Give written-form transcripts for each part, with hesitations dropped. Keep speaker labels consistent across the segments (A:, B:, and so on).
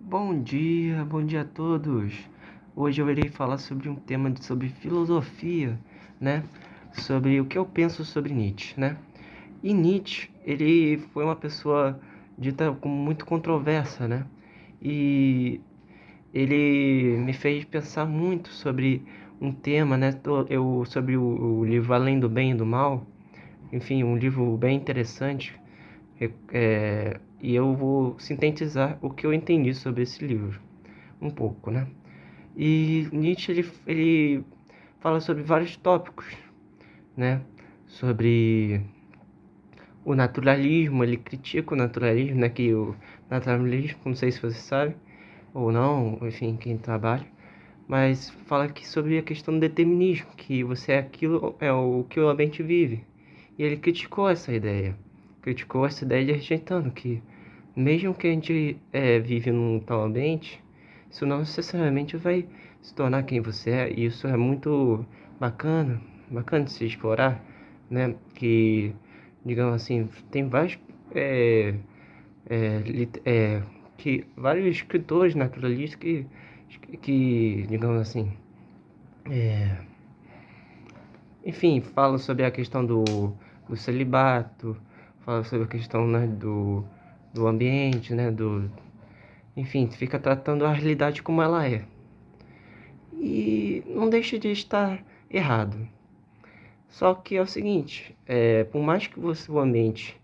A: Bom dia a todos. Hoje eu irei falar sobre um tema sobre filosofia, né? Sobre o que eu penso sobre Nietzsche, né? E Nietzsche, ele foi uma pessoa dita como muito controversa, né? E ele me fez pensar muito sobre um tema, né? Sobre o livro Além do Bem e do Mal, enfim, um livro bem interessante. E eu vou sintetizar o que eu entendi sobre esse livro, um pouco, né? E Nietzsche ele fala sobre vários tópicos, né? Sobre o naturalismo, ele critica o naturalismo, né? Que o naturalismo, não sei se você sabe ou não, enfim, quem trabalha, mas fala que sobre a questão do determinismo, que você é aquilo, é o que o ambiente vive. E ele criticou essa ideia de rejeitando que mesmo que a gente vive num tal ambiente, isso não necessariamente vai se tornar quem você é. E isso é muito bacana, bacana de se explorar, né? Que, digamos assim, tem vários, é, é, lit- é, vários escritores naturalistas que, digamos assim, enfim, falam sobre a questão do celibato, falam sobre a questão, né, do ambiente, né, enfim, fica tratando a realidade como ela é. E não deixa de estar errado. Só que é o seguinte, por mais que o ambiente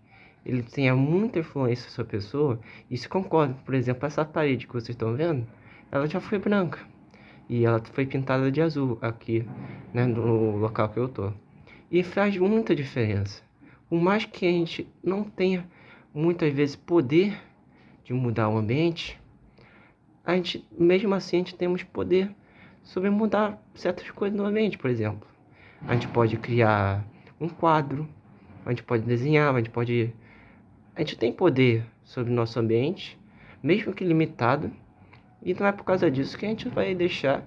A: ele tenha muita influência sobre a pessoa, isso concordo. Por exemplo, essa parede que vocês estão vendo, ela já foi branca. E ela foi pintada de azul aqui, né, no local que eu tô. E faz muita diferença. Por mais que a gente não tenha muitas vezes poder de mudar o ambiente, a gente, mesmo assim, a gente temos poder sobre mudar certas coisas no ambiente, por exemplo. A gente pode criar um quadro, a gente pode desenhar, a gente tem poder sobre o nosso ambiente, mesmo que limitado, e não é por causa disso que a gente vai deixar,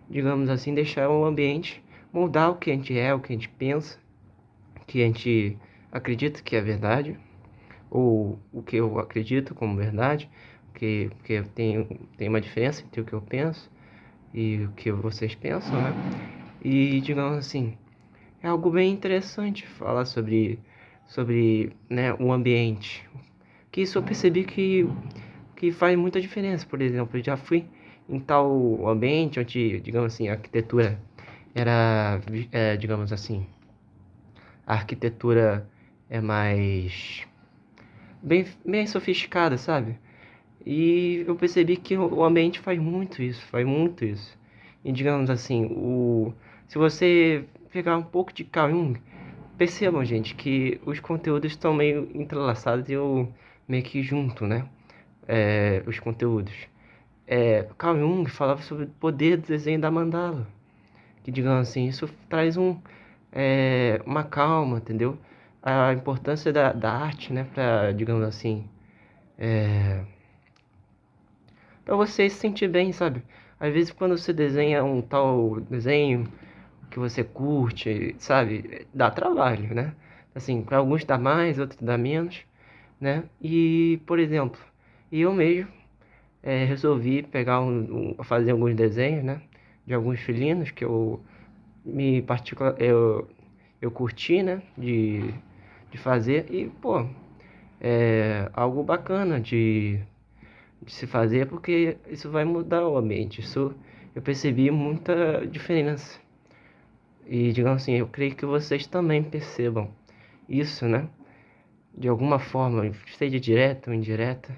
A: digamos assim, deixar o ambiente moldar o que a gente é, o que a gente pensa, o que a gente acredita que é verdade, ou o que eu acredito como verdade, porque tem uma diferença entre o que eu penso e o que vocês pensam, né? E, digamos assim, é algo bem interessante falar sobre né, o ambiente. Que isso eu percebi que faz muita diferença. Por exemplo, eu já fui em tal ambiente onde, digamos assim, a arquitetura era, digamos assim, a arquitetura é mais bem sofisticada, sabe? E eu percebi que o ambiente faz muito isso, faz muito isso. E digamos assim, se você pegar um pouco de Carl Jung, percebam, gente, que os conteúdos estão meio entrelaçados e eu meio que junto, né? Os conteúdos. Carl Jung falava sobre o poder do desenho da mandala. Que, digamos assim, isso traz uma calma, entendeu? A importância da arte, né? Pra, digamos assim, pra você se sentir bem, sabe? Às vezes quando você desenha um tal desenho que você curte, sabe? Dá trabalho, né? Assim, para alguns dá mais, outros dá menos, né? E, por exemplo, eu mesmo resolvi fazer alguns desenhos, né? De alguns felinos que eu curti, né? De fazer e, pô, é algo bacana de se fazer porque isso vai mudar o ambiente. Isso eu percebi muita diferença. E, digamos assim, eu creio que vocês também percebam isso, né? De alguma forma, seja direta ou indireta.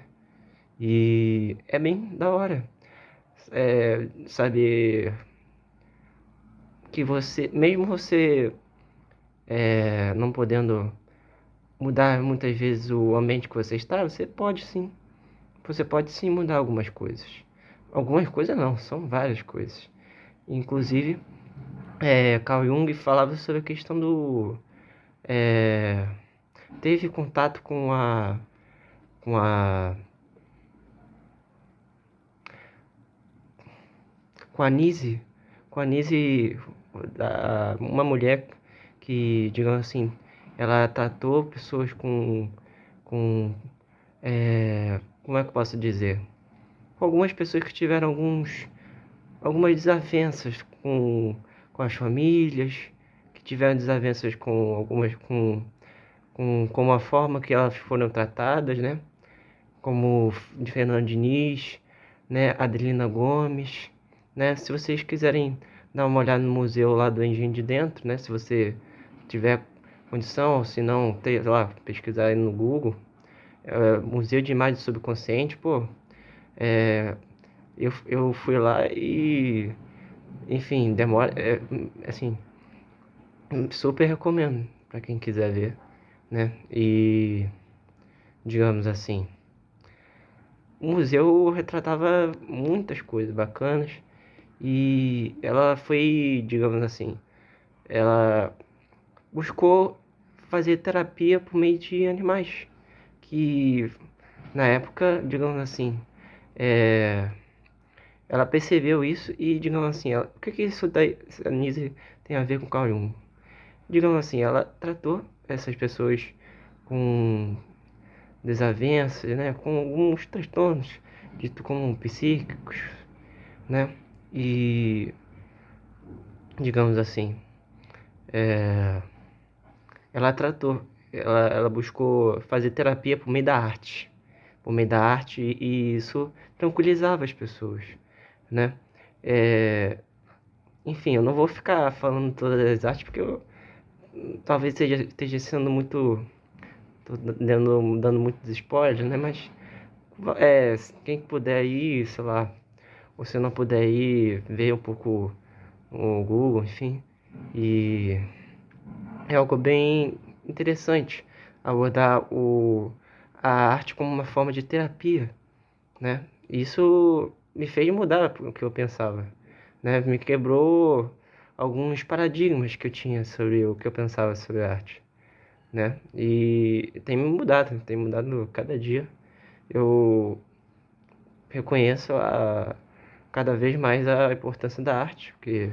A: E é bem da hora saber que mesmo você não podendo mudar muitas vezes o ambiente que você está, você pode sim. Você pode sim mudar algumas coisas. Algumas coisas não, são várias coisas. Inclusive, Carl Jung falava sobre a questão é, teve contato com a com a Nise, com a Nise, uma mulher que, digamos assim, ela tratou pessoas com como é que eu posso dizer? com algumas pessoas que tiveram algumas desavenças com as famílias, que tiveram desavenças com algumas com a forma que elas foram tratadas, né? Como de Fernando Diniz, né? Adelina Gomes, né? Se vocês quiserem dar uma olhada no museu lá do Engenho de Dentro, né? Se você tiver condição, ou se não, sei lá, pesquisar aí no Google, Museu de Imagem do Subconsciente, pô, eu fui lá e, enfim, demora, assim, super recomendo para quem quiser ver, né? E, digamos assim, o museu retratava muitas coisas bacanas e ela foi, digamos assim, ela buscou fazer terapia por meio de animais, que na época, digamos assim, é, ela percebeu isso e, digamos assim, o que isso daí, a Nise tem a ver com Carl Jung? Digamos assim, ela tratou essas pessoas com desavenças, né, com alguns transtornos, dito como psíquicos, né, e, digamos assim, ela tratou, ela buscou fazer terapia por meio da arte, e isso tranquilizava as pessoas, né, enfim, eu não vou ficar falando todas as artes, porque eu talvez esteja sendo muito. Tô dando muitos spoilers, né? Mas quem puder ir, sei lá, ou se não puder ir, ver um pouco o Google, enfim. E é algo bem interessante abordar a arte como uma forma de terapia, né? Isso me fez mudar o que eu pensava, né? Me quebrou alguns paradigmas que eu tinha sobre o que eu pensava sobre a arte, né? E tem me mudado cada dia. Eu reconheço cada vez mais a importância da arte, porque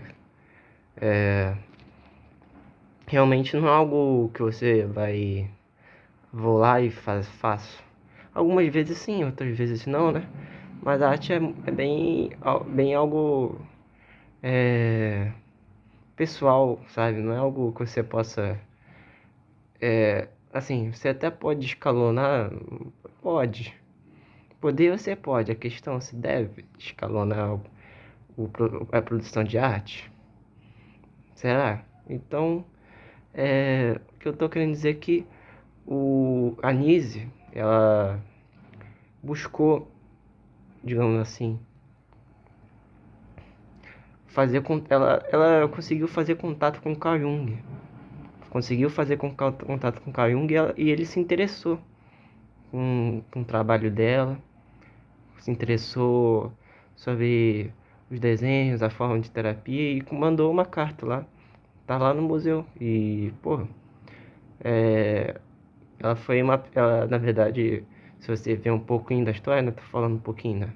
A: realmente não é algo que você vou lá e faço. Algumas vezes sim, outras vezes não, né? Mas a arte é bem algo é, pessoal, sabe? Não é algo que você possa. Assim, você até pode escalonar, pode. Poder você pode, a questão é se deve escalonar a produção de arte. Será? Então, o que eu tô querendo dizer é que a Nise, ela buscou, digamos assim, ela conseguiu fazer contato com Carl Jung. Conseguiu fazer contato com Carl Jung e ele se interessou com o trabalho dela, se interessou sobre os desenhos, a forma de terapia e mandou uma carta lá. Tá lá no museu. E, pô, ela, na verdade, se você ver um pouquinho da história, né? Tô falando um pouquinho, né?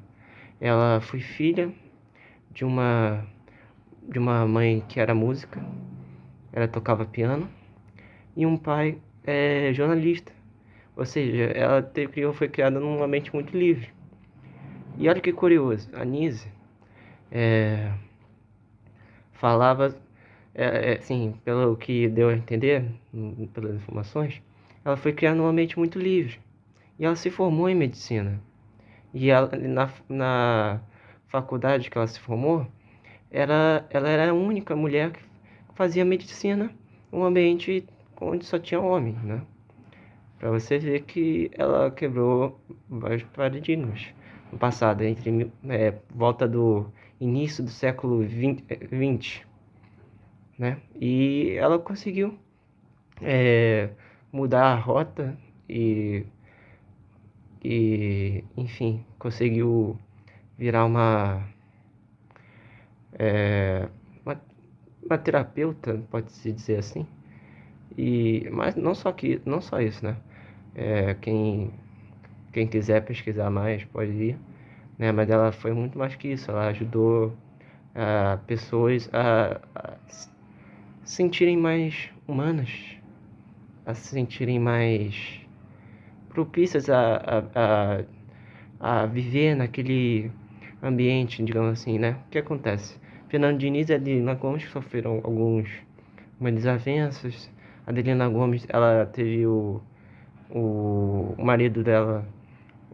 A: Ela foi filha de uma, de uma mãe que era música, ela tocava piano, e um pai jornalista. Ou seja, foi criada num ambiente muito livre. E olha que curioso, a Nise falava, assim, pelo que deu a entender, pelas informações, ela foi criada num ambiente muito livre. E ela se formou em medicina. E ela, na faculdade que ela se formou, ela era a única mulher que fazia medicina num ambiente onde só tinha homem, né? Para você ver que ela quebrou vários paradigmas no passado, volta do início do século XX, né? E ela conseguiu mudar a rota enfim, conseguiu virar uma, uma terapeuta, pode-se dizer assim. Mas não só isso, né? Quem quiser pesquisar mais pode ir, né? Mas ela foi muito mais que isso. Ela ajudou pessoas a se sentirem mais humanas, a se sentirem mais propícias a viver ambiente, digamos assim, né? O que acontece? Fernando Diniz e Adelina Gomes sofreram algumas desavenças. A Adelina Gomes, ela teve o marido dela,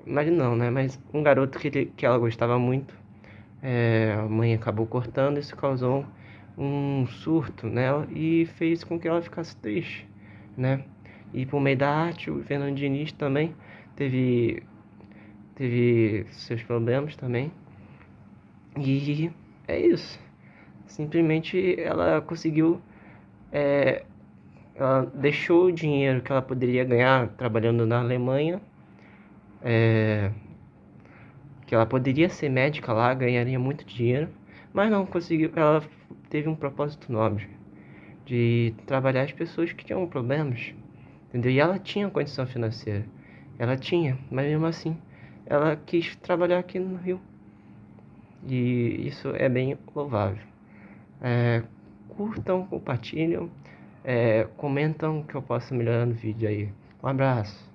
A: marido não, né? Mas um garoto que ela gostava muito. A mãe acabou cortando, isso causou um surto nela e fez com que ela ficasse triste, né? E por meio da arte, o Fernando Diniz também teve, teve seus problemas também. E é isso. Simplesmente ela conseguiu, ela deixou o dinheiro que ela poderia ganhar trabalhando na Alemanha, que ela poderia ser médica lá, ganharia muito dinheiro, mas não conseguiu. Ela teve um propósito nobre de trabalhar as pessoas que tinham problemas, entendeu? E ela tinha condição financeira, ela tinha, mas mesmo assim, ela quis trabalhar aqui no Rio, e isso é bem louvável. É, curtam, compartilham, comentam que eu possa melhorar no vídeo aí. Um abraço.